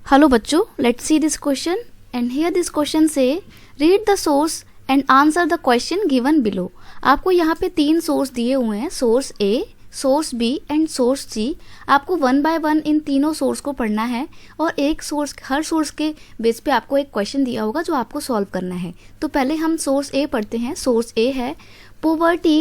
Hello बच्चों, let's see this question and here this question say read the source and answer the question given below. आपको यहाँ पे 3 source दिए हुए हैं, source A, source B and source C. आपको 1 bye 1 इन तीनों source को पढ़ना है और हर सोर्स के बेस पे आपको एक क्वेश्चन दिया होगा जो आपको सॉल्व करना है. तो पहले हम सोर्स A पढ़ते हैं. सोर्स A है poverty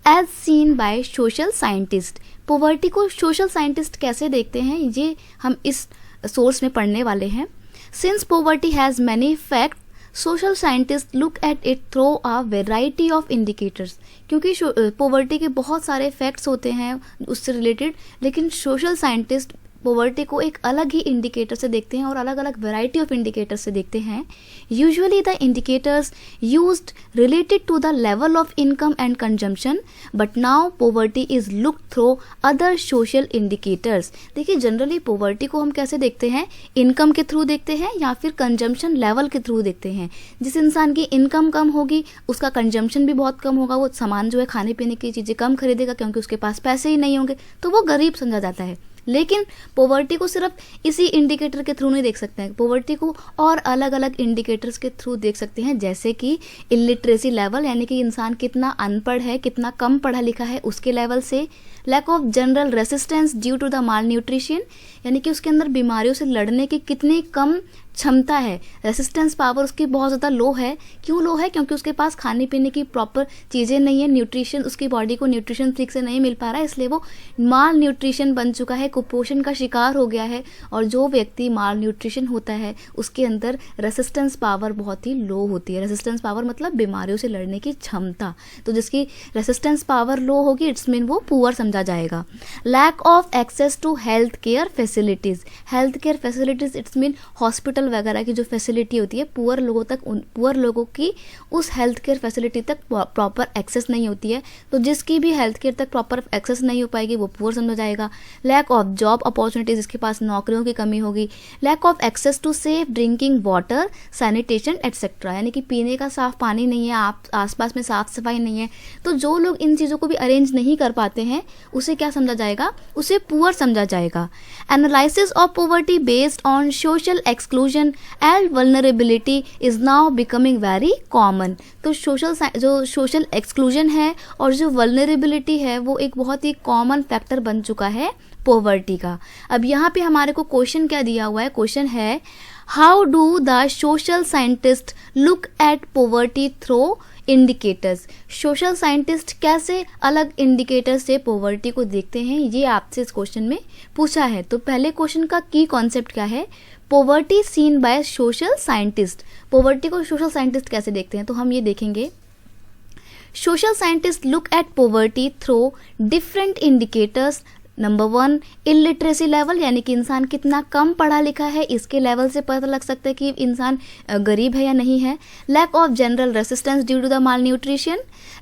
as seen by social scientist. Poverty को सोशल साइंटिस्ट कैसे देखते हैं ये हम इस सोर्स में पढ़ने वाले हैं. Since poverty has many fact social scientist look at it through a variety of indicators. क्योंकि पोवर्टी के बहुत सारे फैक्ट्स होते हैं उससे रिलेटेड, लेकिन सोशल साइंटिस्ट पोवर्टी को एक अलग ही इंडिकेटर से देखते हैं और अलग अलग वेराइटी ऑफ इंडिकेटर से देखते हैं. Usually the indicators used related to the level of income and consumption, but now poverty is look through other social indicators. देखिए जनरली पोवर्टी को हम कैसे देखते हैं, इनकम के थ्रू देखते हैं या फिर कंजम्पशन लेवल के थ्रू देखते हैं. जिस इंसान की इनकम कम होगी उसका कंजम्पशन भी बहुत कम होगा, वो सामान जो है खाने पीने की चीज़ें कम खरीदेगा क्योंकि उसके पास पैसे ही नहीं होंगे, तो वो गरीब समझा जाता है. लेकिन पोवर्टी को सिर्फ इसी इंडिकेटर के थ्रू नहीं देख सकते हैं, पोवर्टी को और अलग अलग इंडिकेटर्स के थ्रू देख सकते हैं, जैसे कि इलिटरेसी लेवल यानी कि इंसान कितना अनपढ़ है, कितना कम पढ़ा लिखा है उसके लेवल से. Lack of general resistance due to the malnutrition यानी कि उसके अंदर बीमारियों से लड़ने की कितनी कम क्षमता है, रेसिस्टेंस पावर उसकी बहुत ज़्यादा लो है. क्यों लो है? क्योंकि उसके पास खाने पीने की प्रॉपर चीज़ें नहीं है, न्यूट्रिशन उसकी बॉडी को न्यूट्रिशन ठीक से नहीं मिल पा रहा है, इसलिए वो माल न्यूट्रिशन बन चुका है, कुपोषण का शिकार हो गया है. और जो व्यक्ति माल न्यूट्रिशन होता है उसके अंदर रेसिस्टेंस पावर बहुत ही लो होती है. रेसिस्टेंस पावर मतलब बीमारियों से लड़ने की क्षमता. तो जिसकी रेसिस्टेंस पावर लो होगी इट्स मीन वो पुअर समझा जाएगा. Lack of access to health care facilities. Health care facilities it's mean hospital वगैरह की जो फैसिलिटी होती है पुअर लोगों की उस हेल्थ केयर फैसिलिटी तक प्रॉपर एक्सेस नहीं होती है, तो जिसकी भी हेल्थ केयर तक प्रॉपर एक्सेस नहीं हो पाएगी वो पुअर समझा जाएगा. लैक ऑफ जॉब अपॉर्चुनिटीज, इसके पास नौकरियों की कमी होगी. Lack of access to safe drinking water, sanitation etcetera यानी कि पीने का साफ पानी नहीं है, आप आसपास में साफ सफाई नहीं है, तो जो लोग इन चीज़ों को भी अरेंज नहीं कर पाते हैं उसे क्या समझा जाएगा, उसे पुअर समझा जाएगा. Analysis of poverty based on social exclusion and vulnerability is now becoming very common. तो जो सोशल एक्सक्लूजन है और जो वल्नरेबिलिटी है वो एक बहुत ही कॉमन फैक्टर बन चुका है पोवर्टी का. अब यहाँ पे हमारे को क्वेश्चन क्या दिया हुआ है, क्वेश्चन है how do the social scientist look at poverty through indicators. Social scientist कैसे अलग इंडिकेटर से पोवर्टी को देखते हैं, ये आपसे इस क्वेश्चन में पूछा है. तो पहले क्वेश्चन का की कॉन्सेप्ट क्या है, poverty seen by social scientist. Poverty को सोशल साइंटिस्ट कैसे देखते हैं, तो हम ये देखेंगे social scientist look at poverty through different indicators. Number 1 illiteracy level यानी कि इंसान कितना कम पढ़ा लिखा है, इसके लेवल से पता लग सकता है कि इंसान गरीब है या नहीं है. Lack of general resistance due to the malnutrition,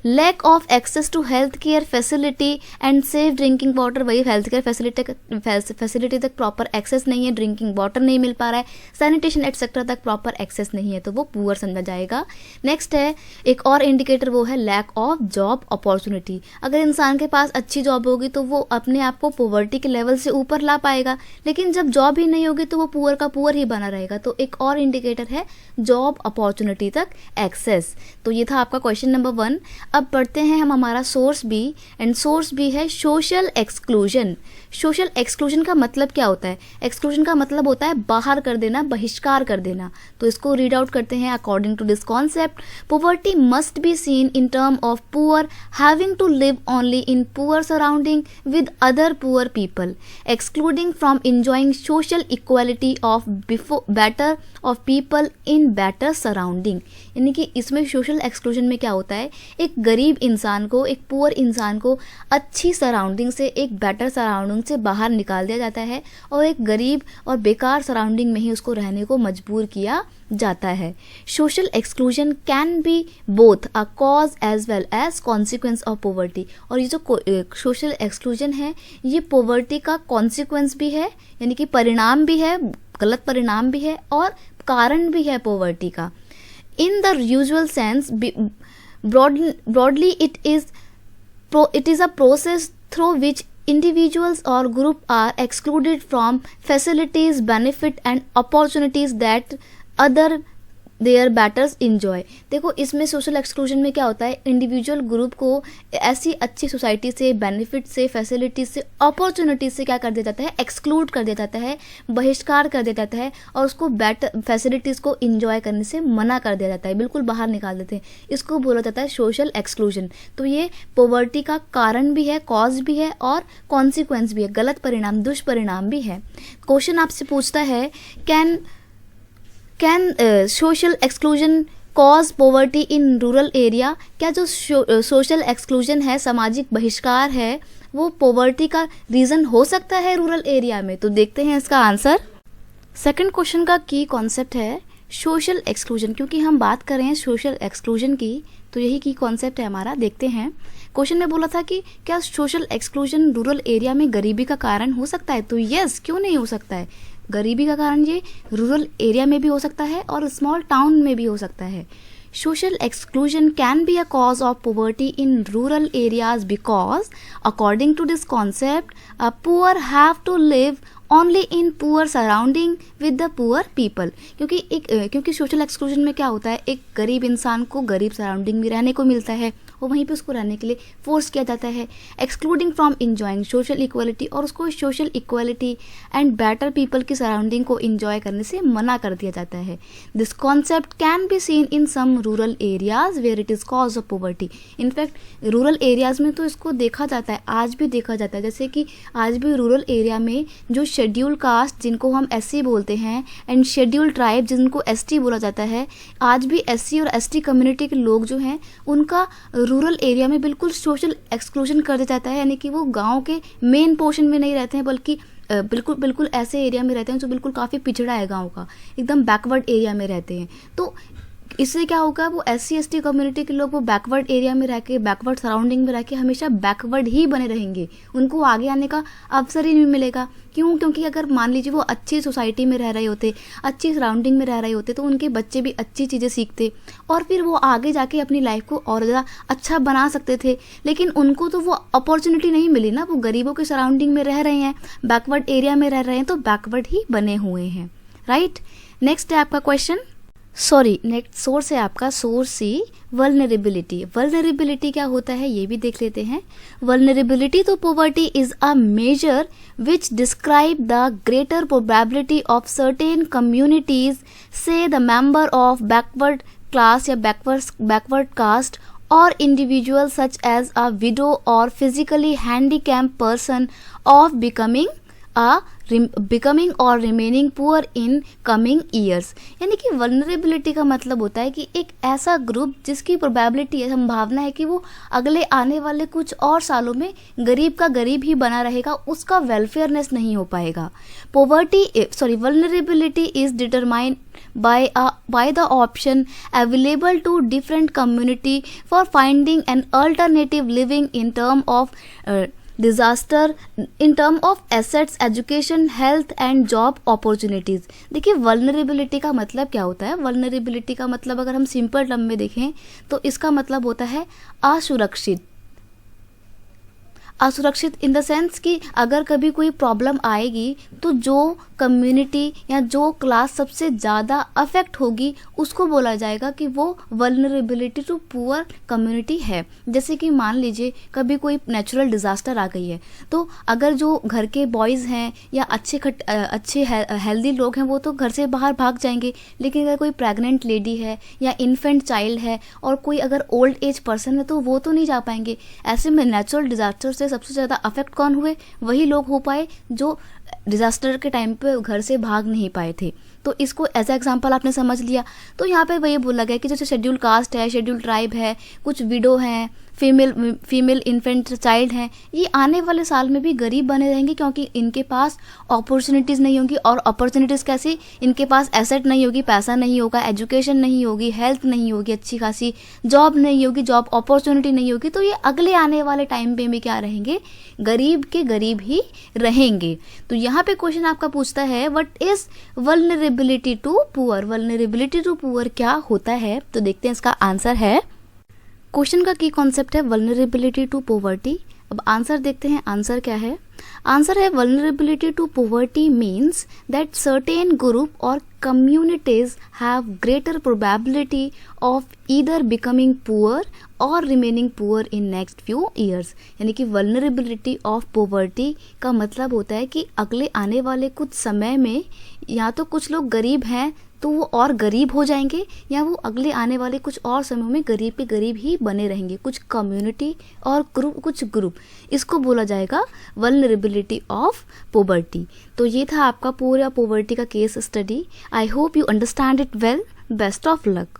lack of access to health care facility and safe drinking water. वही हेल्थ केयर फैसिलिटी तक प्रॉपर एक्सेस नहीं है, ड्रिंकिंग वाटर नहीं मिल पा रहा है, सैनिटेशन एटसेट्रा तक प्रॉपर एक्सेस नहीं है, तो वो पुअर समझा जाएगा. नेक्स्ट है एक और इंडिकेटर, वो है लैक ऑफ जॉब अपॉर्चुनिटी. अगर इंसान के पास अच्छी जॉब होगी तो वो अपने आप को पोवर्टी के लेवल से ऊपर ला पाएगा, लेकिन जब जॉब ही नहीं होगी तो वो पुअर का पुअर ही बना रहेगा. तो एक और इंडिकेटर है जॉब अपॉर्चुनिटी तक एक्सेस. तो ये था आपका क्वेश्चन नंबर 1. अब पढ़ते हैं हम हमारा source B and source B है सोशल एक्सक्लूजन. सोशल एक्सक्लूजन का मतलब क्या होता है, एक्सक्लूजन का मतलब होता है बाहर कर देना, बहिष्कार कर देना. तो इसको रीड आउट करते हैं. According to this concept poverty must be seen in term of poor having to live only in poor surrounding with other poor people, excluding from enjoying social equality of people in better surrounding. यानी कि इसमें social exclusion में क्या होता है, एक गरीब इंसान को, एक पुअर इंसान को अच्छी सराउंडिंग से, एक बेटर सराउंडिंग से बाहर निकाल दिया जाता है और एक गरीब और बेकार सराउंडिंग में ही उसको रहने को मजबूर किया जाता है. Social exclusion can be both a cause as well as consequence of poverty. और ये जो सोशल एक्सक्लूजन है ये पोवर्टी का कॉन्सिक्वेंस भी है, यानी कि परिणाम भी है, गलत परिणाम भी है और कारण भी है पोवर्टी का. In the usual sense broadly it is a process through which individuals or group are excluded from facilities, benefit and opportunities that other there betters enjoy. देखो इसमें सोशल एक्सक्लूजन में क्या होता है, इंडिविजुअल ग्रुप को ऐसी अच्छी सोसाइटी से, बेनिफिट से, फैसिलिटीज से, अपॉर्चुनिटीज से क्या कर दिया जाता है, एक्सक्लूड कर दिया जाता है, बहिष्कार कर दिया जाता है और उसको बेटर फैसिलिटीज को इन्जॉय करने से मना कर दिया जाता है, बिल्कुल बाहर निकाल देते हैं। इसको बोला जाता है सोशल एक्सक्लूजन। तो ये पॉवर्टी का कारण भी है, कॉज भी है और कॉन्सिक्वेंस भी है, गलत परिणाम, दुष्परिणाम भी है। क्वेश्चन आपसे पूछता है can social exclusion cause poverty in rural area? क्या जो सोशल एक्सक्लूजन है, सामाजिक बहिष्कार है, वो पॉवर्टी का रीजन हो सकता है रूरल एरिया में? तो देखते हैं इसका आंसर। सेकंड क्वेश्चन का की कॉन्सेप्ट है सोशल एक्सक्लूजन। क्योंकि हम बात कर रहे हैं सोशल एक्सक्लूजन की, तो यही की कॉन्सेप्ट है हमारा। देखते हैं क्वेश्चन में बोला था कि क्या सोशल एक्सक्लूजन रूरल एरिया में गरीबी का कारण हो सकता है? तो यस, क्यों नहीं हो सकता है। गरीबी का कारण ये रूरल एरिया में भी हो सकता है और स्मॉल टाउन में भी हो सकता है। Social exclusion can be a cause of poverty in rural areas because according to this concept a poor have to live only in poor surrounding with the poor people. क्योंकि social exclusion में क्या होता है, एक गरीब इंसान को गरीब सराउंडिंग में रहने को मिलता है, वो वहीं पे उसको रहने के लिए फोर्स किया जाता है, excluding from enjoying social equality, और उसको social equality and better people की सराउंडिंग को इंजॉय करने से मना कर दिया जाता है। This concept can be seen in some rural areas where it is cause of poverty. In fact rural areas में तो इसको देखा जाता है, आज भी देखा जाता है। जैसे कि आज भी रूरल एरिया में जो शेड्यूल कास्ट जिनको हम एससी बोलते हैं एंड शेड्यूल ट्राइब जिनको एसटी बोला जाता है, आज भी एससी और एसटी कम्युनिटी के लोग जो हैं उनका रूरल एरिया में बिल्कुल सोशल एक्सक्लूजन कर दिया जाता है। यानी कि वो गांव के मेन पोर्शन में नहीं रहते हैं, बल्कि बिल्कुल ऐसे एरिया में रहते हैं जो बिल्कुल काफ़ी पिछड़ा है गांव का, एकदम बैकवर्ड एरिया में रहते हैं। तो इससे क्या होगा, वो एससी एसटी कम्युनिटी के लोग वो बैकवर्ड एरिया में रह के, बैकवर्ड सराउंडिंग में रह के हमेशा बैकवर्ड ही बने रहेंगे, उनको आगे आने का अवसर ही नहीं मिलेगा। क्यों? क्योंकि अगर मान लीजिए वो अच्छी सोसाइटी में रह रहे होते, अच्छी सराउंडिंग में रह रहे होते, तो उनके बच्चे भी अच्छी चीज़ें सीखते और फिर वो आगे जाके अपनी लाइफ को और ज़्यादा अच्छा बना सकते थे। लेकिन उनको तो वो अपॉर्चुनिटी नहीं मिली ना, वो गरीबों के सराउंडिंग में रह रहे हैं, बैकवर्ड एरिया में रह रहे हैं, तो बैकवर्ड ही बने हुए हैं। राइट, नेक्स्ट है आपका क्वेश्चन, नेक्स्ट सोर्स है आपका सोर्स सी, वल्नरेबिलिटी। वल्नरेबिलिटी क्या होता है ये भी देख लेते हैं। Vulnerability to poverty is a measure which describe the greater probability of certain communities, say the member of backward class या backward caste or individual such as a widow or physically handicapped person of becoming or remaining poor in coming years। यानी कि vulnerability का मतलब होता है कि एक ऐसा ग्रुप जिसकी प्रोबेबिलिटी है, संभावना है कि वो अगले आने वाले कुछ और सालों में गरीब का गरीब ही बना रहेगा, उसका वेलफेयरनेस नहीं हो पाएगा। vulnerability is determined by the option available to different community for finding an alternative living in term of disaster, in term of assets, education, health and job opportunities। देखिए vulnerability का मतलब क्या होता है। vulnerability का मतलब अगर हम सिंपल टर्म में देखें तो इसका मतलब होता है असुरक्षित। इन द सेंस कि अगर कभी कोई प्रॉब्लम आएगी तो जो कम्युनिटी या जो क्लास सबसे ज़्यादा अफेक्ट होगी उसको बोला जाएगा कि वो वल्नरेबिलिटी टू पुअर कम्युनिटी है। जैसे कि मान लीजिए कभी कोई नेचुरल डिज़ास्टर आ गई है, तो अगर जो घर के बॉयज़ हैं या अच्छे हेल्दी लोग हैं वो तो घर से बाहर भाग जाएंगे, लेकिन अगर कोई प्रेग्नेंट लेडी है या इन्फेंट चाइल्ड है और कोई अगर ओल्ड एज पर्सन है तो वो तो नहीं जा पाएंगे। ऐसे में नेचुरल डिज़ास्टर से सबसे ज़्यादा अफेक्ट कौन हुए? वही लोग हो पाए जो डिजास्टर के टाइम पे घर से भाग नहीं पाए थे। तो इसको एज एग्जांपल आपने समझ लिया। तो यहाँ पे वही बोला गया कि जैसे शेड्यूल कास्ट है, शेड्यूल ट्राइब है, कुछ विडो हैं, फीमेल इन्फेंट चाइल्ड हैं, ये आने वाले साल में भी गरीब बने रहेंगे क्योंकि इनके पास अपॉर्चुनिटीज़ नहीं होंगी। और अपॉर्चुनिटीज़ कैसी? इनके पास एसेट नहीं होगी, पैसा नहीं होगा, एजुकेशन नहीं होगी, हेल्थ नहीं होगी अच्छी खासी, जॉब नहीं होगी, जॉब अपॉर्चुनिटी नहीं होगी। तो ये अगले आने वाले टाइम पे भी क्या रहेंगे? गरीब के गरीब ही रहेंगे। तो यहाँ पे क्वेश्चन आपका पूछता है what is vulnerability to poor. Vulnerability to poor क्या होता है? तो देखते हैं इसका आंसर है। क्वेश्चन का की कॉन्सेप्ट है वल्नरेबिलिटी टू पॉवर्टी। अब आंसर देखते हैं, आंसर क्या है। आंसर है vulnerability to poverty means that certain group or communities have greater probability of either becoming poor or remaining poor in next few years। यानी कि vulnerability of poverty का मतलब होता है कि अगले आने वाले कुछ समय में या तो कुछ लोग गरीब हैं तो वो और गरीब हो जाएंगे, या वो अगले आने वाले कुछ और समय में गरीब के गरीब ही बने रहेंगे। कुछ कम्युनिटी और कुछ ग्रुप, इसको बोला जाएगा वल्नरेबिलिटी ऑफ पोवर्टी। तो ये था आपका पूरा पोवर्टी का case study. I hope you understand it well. Best of luck.